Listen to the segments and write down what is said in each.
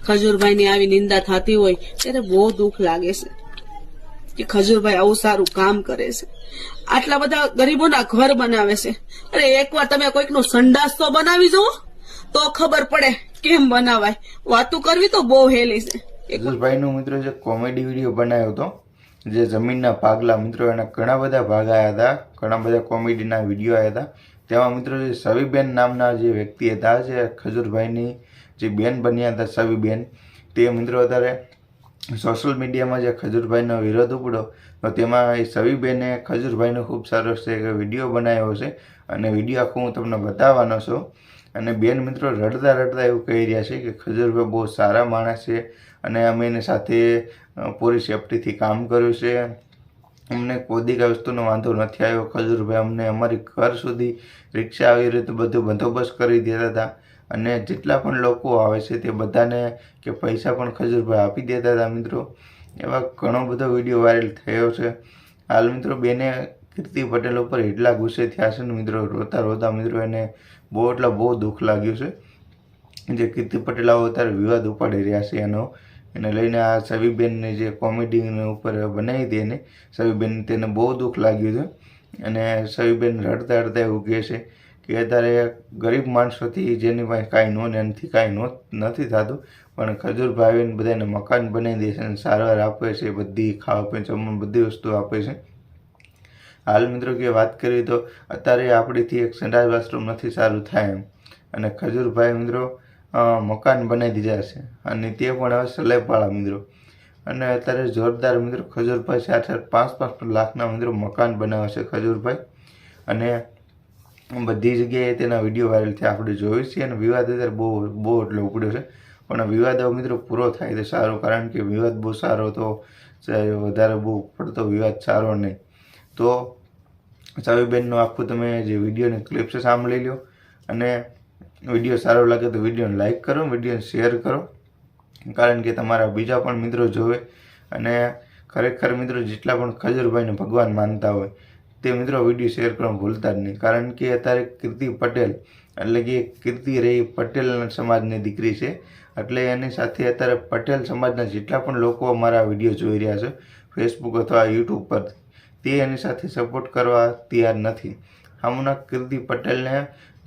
ખજૂરભાઈની આવી નિંદા થતી હોય ત્યારે બહુ દુઃખ લાગે છે કે ખજૂરભાઈ આવું સારું કામ કરે છે, આટલા બધા ગરીબોના ઘર બનાવે છે. અરે એકવાર તમે કોઈકનું સંડાસ તો બનાવી જુઓ તો ખબર પડે કેમ બનાવાય. વાતું કરવી તો બહુ હેલી છે. ખજૂરભાઈ નો મિત્રો જે કોમેડી વિડીયો બનાવ્યો હતો, જે જમીનના ભાગલા, મિત્રો એના ઘણા બધા ભાગ આવ્યા હતા, ઘણા બધા કોમેડીના વિડીયો આવ્યા હતા. તેમાં મિત્રો જે સવીબેન નામના જે વ્યક્તિ હતા, જે ખજૂરભાઈની જે બેન બન્યા હતા સવીબેન, તે મિત્રો અત્યારે સોશિયલ મીડિયામાં જે ખજૂરભાઈનો વિરોધ ઉપડ્યો તો તેમાં એ સવીબેને ખજૂરભાઈનો ખૂબ સારો વિડીયો બનાવ્યો છે અને વિડીયો આખું હું તમને બતાવવાનો છું. અને બેન મિત્રો રડતા રડતા એવું કહી રહ્યા છે કે ખજૂરભાઈ બહુ સારા માણસ છે અને અમે એની સાથે પૂરી સેફટીથી કામ કર્યું છે, અમને કોઈ કઈ વસ્તુનો વાંધો નથી આવ્યો. ખજૂરભાઈ અમને અમારી ઘર સુધી રિક્ષા આવી રીતે બધું બંદોબસ્ત કરી દેતા હતા અને જેટલા પણ લોકો આવે છે તે બધાને કે પૈસા પણ ખજૂરભાઈ આપી દેતા હતા. મિત્રો એવા ઘણો બધો વિડીયો વાયરલ થયો છે. હાલ મિત્રો બેને કીર્તિ પટેલ ઉપર એટલા ગુસ્સે થયા છે ને મિત્રો, રોતા રોતા મિત્રો એને બહુ દુઃખ લાગ્યું છે. જે કીર્તિ પટેલ આવો અત્યારે વિવાદ ઉપાડી રહ્યા છે એને લઈને આ સવીબેનની જે કોમેડી ઉપર બનાવી હતી એને સવીબેન, તેને બહુ દુઃખ લાગ્યું છે. અને સવીબેન રડતા રડતા એવું કહે છે કે અત્યારે ગરીબ માણસોથી જેની પાસે કાંઈ નો ને એનાથી કાંઈ નથી થતું, પણ ખજૂરભાઈ આવીને બધાને મકાન બનાવી દે છે અને સારવાર આપે છે, બધી ખાવા પીવા જમવાની બધી વસ્તુ આપે છે. હાલ મિત્રો કે વાત કરીએ તો અત્યારે આપણીથી એક સંડાસ બાથરૂમ નથી સારું થાય એમ, અને ખજૂરભાઈ મિત્રો મકાન બનાવી દીધા છે અને તે પણ હવે સ્લેબવાળા મિત્રો. અને અત્યારે જોરદાર મિત્રો ખજૂરભાઈ 4-5 લાખના મિત્રો મકાન બનાવે છે ખજૂરભાઈ. અને બધી જગ્યાએ તેના વિડીયો વાયરલ થયા આપણે જોયું છે અને વિવાદ અત્યારે બહુ એટલે ઉપડ્યો છે. પણ વિવાદ હવે મિત્રો પૂરો થાય તો સારું, કારણ કે વિવાદ બહુ સારો તો વધારે બહુ પડતો વિવાદ સારો નહીં. તો સવીબેનનો આખું તમે જે વિડીયોની ક્લિપ છે સાંભળી લો, અને વિડીયો સારો લાગે તો વિડીયોને લાઇક કરો, વિડીયોને શેર કરો, કારણ કે તમારા બીજા પણ મિત્રો જોવે. અને ખરેખર મિત્રો જેટલા પણ ખજૂરભાઈને ભગવાન માનતા હોય તે મિત્રો વિડીયો શેર કરવાનું ભૂલતા જ નહીં, કારણ કે અત્યારે કીર્તિ પટેલ એટલે કે કીર્તિ રહી પટેલ સમાજની દીકરી છે, એટલે એની સાથે અત્યારે પટેલ સમાજના જેટલા પણ લોકો અમારા વિડીયો જોઈ રહ્યા છે ફેસબુક અથવા યુટ્યુબ પર, તે એની સાથે સપોર્ટ કરવા તૈયાર નથી. હમણાં કીર્તિ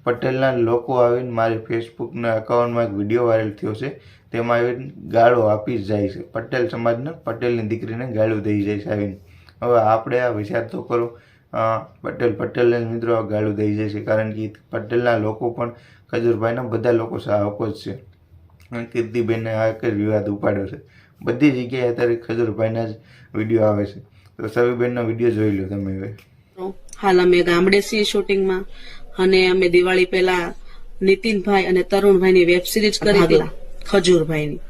પટેલના લોકો આવીને મારી ફેસબુકના એકાઉન્ટમાં એક વિડીયો વાયરલ થયો છે, તેમાં આવીને ગાળો આપી જ જાય છે, પટેલ સમાજના પટેલની દીકરીને ગાળો દઈ જાય છે આવીને. હવે આપણે આ વિચાર તો કરો, પટેલને મિત્રો ગાળો દઈ જાય છે, કારણ કે પટેલના લોકો પણ ખજૂરભાઈના બધા લોકો સાહકો જ છે. કીર્તિબેનને આ એક જ વિવાદ ઉપાડ્યો છે, બધી જગ્યાએ અત્યારે ખજૂરભાઈના જ વિડીયો આવે છે. તો સવીબેનનો વિડીયો જોઈ લો તમે. હવે હાલ અમે ગામડે છીએ શૂટિંગમાં, અને અમે દિવાળી પહેલા નીતિનભાઈ અને તરુણભાઈની વેબ સિરીઝ કરી હતી ખજૂરભાઈની.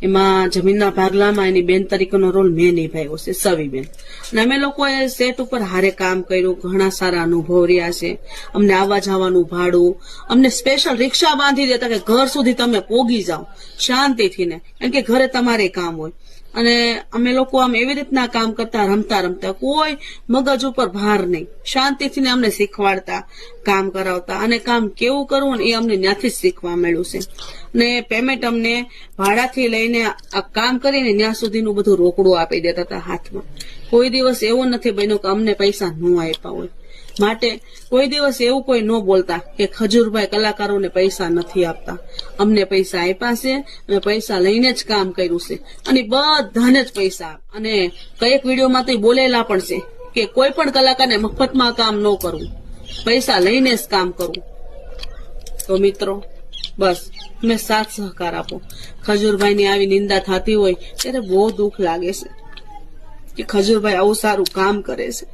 એમાં જમીનના ભાગલામાં એની બેન તરીકેનો રોલ મેં નિભાવ્યો છે, સવીબેન. અને અમે લોકોએ સેટ ઉપર હારે કામ કર્યું, ઘણા સારા અનુભવ રહ્યા છે. અમને આવવા જવાનું ભાડું, અમને સ્પેશિયલ રિક્ષા બાંધી દેતા કે ઘર સુધી તમે પોગી જાઓ શાંતિથી ને, કારણ કે ઘરે તમારે કામ હોય. અને અમે લોકો આમ એવી રીતના કામ કરતા, રમતા રમતા, કોઈ મગજ ઉપર ભાર નહીં, શાંતિથી ને અમને શીખવાડતા, કામ કરાવતા. અને કામ કેવું કરવું ને એ અમને ત્યાંથી જ શીખવા મળ્યું છે. ને પેમેન્ટ અમને ભાડાથી લઈને આ કામ કરીને ત્યાં સુધીનું બધું રોકડું આપી દેતા હતા હાથમાં. કોઈ દિવસ એવો નથી બન્યો કે અમને પૈસા ન આપ્યા હોય. માટે કોઈ દિવસ એવું કોઈ ન બોલતા કે ખજૂરભાઈ કલાકારોને પૈસા નથી આપતા. અમને પૈસા આપ્યા છે, અમે પૈસા લઈને જ કામ કર્યું છે, અને બધાને જ પૈસા. અને કઈક વિડીયોમાં તો બોલેલા પણ છે કે કોઈ પણ કલાકારને મફતમાં કામ ન કરવું, પૈસા લઈને જ કામ કરવું. તો મિત્રો બસ તમે સાથ સહકાર આપો. ખજૂરભાઈની આવી નિંદા થતી હોય ત્યારે બહુ દુઃખ લાગે છે કે ખજૂરભાઈ આવું સારું કામ કરે છે,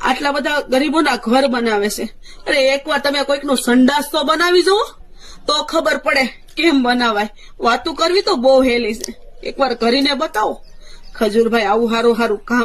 આટલા બધા ગરીબોના ઘર બનાવે છે. અરે એકવાર તમે કોઈકનું સંડાસ તો બનાવી જુઓ તો ખબર પડે કેમ બનાવાય. વાતું કરવી તો બહુ હેલી છે, એકવાર કરીને બતાવો. ખજૂરભાઈ આવું સારું કામ